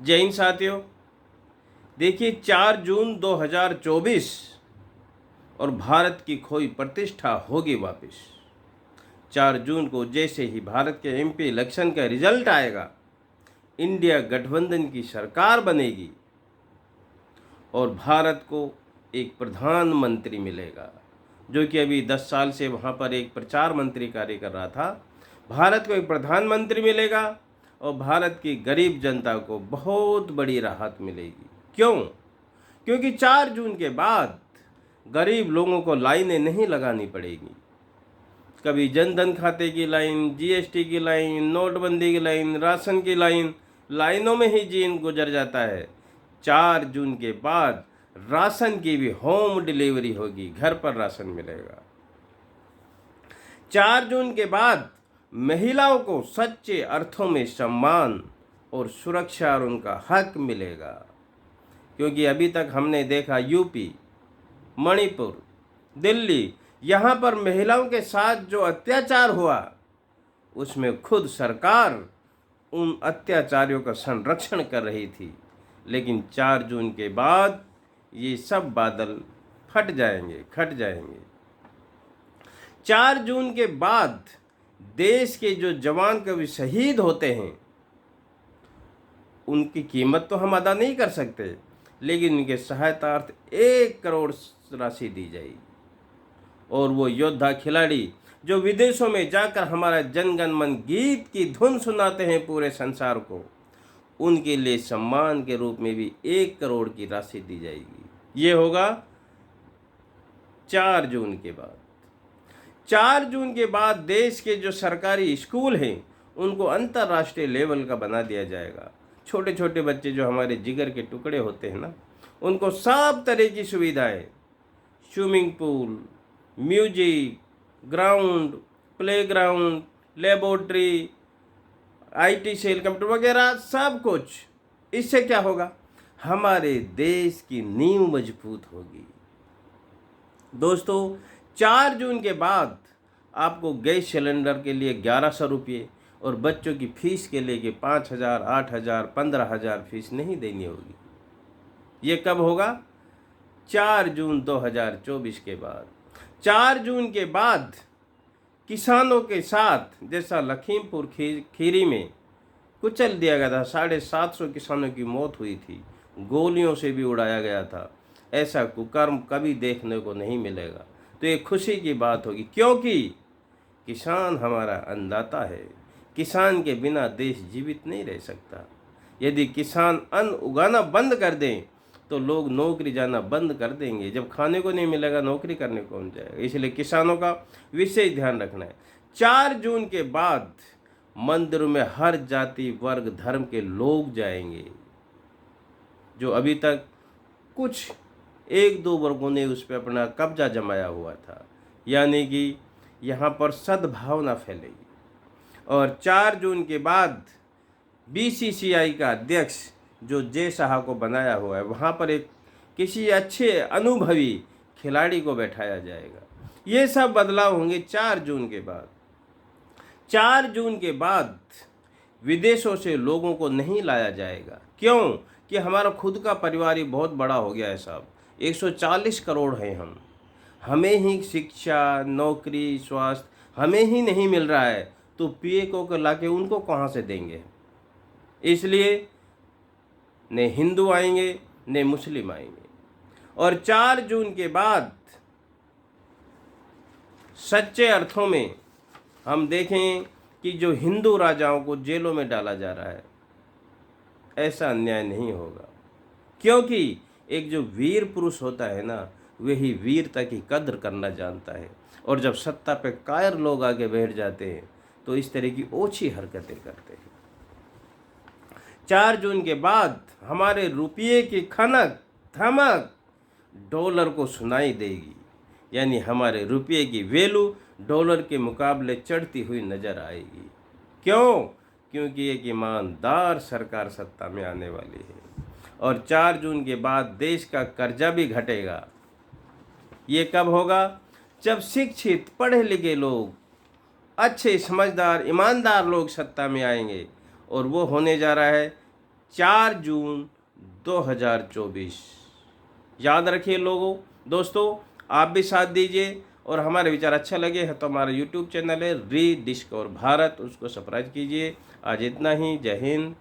जय हिंद साथियों। देखिए 4 जून 2024 और भारत की खोई प्रतिष्ठा होगी वापस। 4 जून को जैसे ही भारत के एमपी इलेक्शन का रिजल्ट आएगा, इंडिया गठबंधन की सरकार बनेगी और भारत को एक प्रधानमंत्री मिलेगा, जो कि अभी 10 साल से वहाँ पर एक प्रचार मंत्री कार्य कर रहा था। भारत को एक प्रधानमंत्री मिलेगा और भारत की गरीब जनता को बहुत बड़ी राहत मिलेगी। क्यों? क्योंकि 4 जून के बाद गरीब लोगों को लाइनें नहीं लगानी पड़ेगी। कभी जनधन खाते की लाइन, जीएसटी की लाइन, नोटबंदी की लाइन, राशन की लाइन, लाइनों में ही जीवन गुजर जाता है। 4 जून के बाद राशन की भी होम डिलीवरी होगी, घर पर राशन मिलेगा। 4 जून के बाद महिलाओं को सच्चे अर्थों में सम्मान और सुरक्षा और उनका हक मिलेगा। क्योंकि अभी तक हमने देखा यूपी, मणिपुर, दिल्ली, यहाँ पर महिलाओं के साथ जो अत्याचार हुआ, उसमें खुद सरकार उन अत्याचारियों का संरक्षण कर रही थी। लेकिन 4 जून के बाद ये सब बादल फट जाएंगे, खट जाएंगे। 4 जून के बाद देश के जो जवान कभी शहीद होते हैं, उनकी कीमत तो हम अदा नहीं कर सकते, लेकिन उनके सहायतार्थ 1 करोड़ राशि दी जाएगी। और वो योद्धा खिलाड़ी जो विदेशों में जाकर हमारा जनगण मन गीत की धुन सुनाते हैं पूरे संसार को, उनके लिए सम्मान के रूप में भी 1 करोड़ की राशि दी जाएगी। ये होगा 4 जून के बाद। 4 जून के बाद देश के जो सरकारी स्कूल हैं, उनको अंतर्राष्ट्रीय लेवल का बना दिया जाएगा। छोटे छोटे बच्चे जो हमारे जिगर के टुकड़े होते हैं ना, उनको सब तरह की सुविधाएं, swimming pool, music, ground, playground, laboratory, IT cell, computer वगैरह सब कुछ। इससे क्या होगा? हमारे देश की नींव मजबूत होगी। दोस्तों, 4 जून के बाद आपको गैस सिलेंडर के लिए 1100 रुपये और बच्चों की फीस के लिए कि 5,000, 8,000, 15,000 फीस नहीं देनी होगी। ये कब होगा? 4 जून 2024 के बाद। 4 जून के बाद किसानों के साथ जैसा लखीमपुर खीरी में कुचल दिया गया था, 750 किसानों की मौत हुई थी, गोलियों से भी उड़ाया गया था, ऐसा कुकर्म कभी देखने को नहीं मिलेगा। तो ये खुशी की बात होगी, क्योंकि किसान हमारा अन्नदाता है। किसान के बिना देश जीवित नहीं रह सकता। यदि किसान अन्न उगाना बंद कर दें तो लोग नौकरी जाना बंद कर देंगे। जब खाने को नहीं मिलेगा, नौकरी करने कौन जाएगा? इसलिए किसानों का विशेष ध्यान रखना है। 4 जून के बाद मंदिरों में हर जाति, वर्ग, धर्म के लोग जाएंगे। जो अभी तक कुछ 1-2 वर्गों ने उस पर अपना कब्जा जमाया हुआ था, यानी कि यहाँ पर सद्भावना फैलेगी। और 4 जून के बाद बीसीसीआई का अध्यक्ष जो जय शाह को बनाया हुआ है, वहाँ पर एक किसी अच्छे अनुभवी खिलाड़ी को बैठाया जाएगा। ये सब बदलाव होंगे 4 जून के बाद। 4 जून के बाद विदेशों से लोगों को नहीं लाया जाएगा। क्यों? कि हमारा खुद का परिवार ही बहुत बड़ा हो गया है साहब। 140 करोड़ हैं हम। हमें ही शिक्षा, नौकरी, स्वास्थ्य हमें ही नहीं मिल रहा है, तो पीएको को लाके उनको कहाँ से देंगे? इसलिए न हिंदू आएंगे न मुस्लिम आएंगे। और 4 जून के बाद सच्चे अर्थों में हम देखें कि जो हिंदू राजाओं को जेलों में डाला जा रहा है, ऐसा अन्याय नहीं होगा। क्योंकि एक जो वीर पुरुष होता है ना, वही वीरता की कद्र करना जानता है। और जब सत्ता पे कायर लोग आगे बैठ जाते हैं तो इस तरह की ओछी हरकतें करते हैं। 4 जून के बाद हमारे रुपये की खनक धमक डॉलर को सुनाई देगी, यानी हमारे रुपये की वैल्यू डॉलर के मुकाबले चढ़ती हुई नजर आएगी। क्यों? क्योंकि एक ईमानदार सरकार सत्ता में आने वाली है। और 4 जून के बाद देश का कर्जा भी घटेगा। ये कब होगा? जब शिक्षित, पढ़े लिखे लोग, अच्छे, समझदार, ईमानदार लोग सत्ता में आएंगे। और वो होने जा रहा है 4 जून 2024। याद रखिए लोगों, दोस्तों, आप भी साथ दीजिए और हमारे विचार अच्छा लगे है तो हमारा यूट्यूब चैनल है रीडिस्कवर भारत, उसको सब्सक्राइब कीजिए। आज इतना ही। जय हिंद।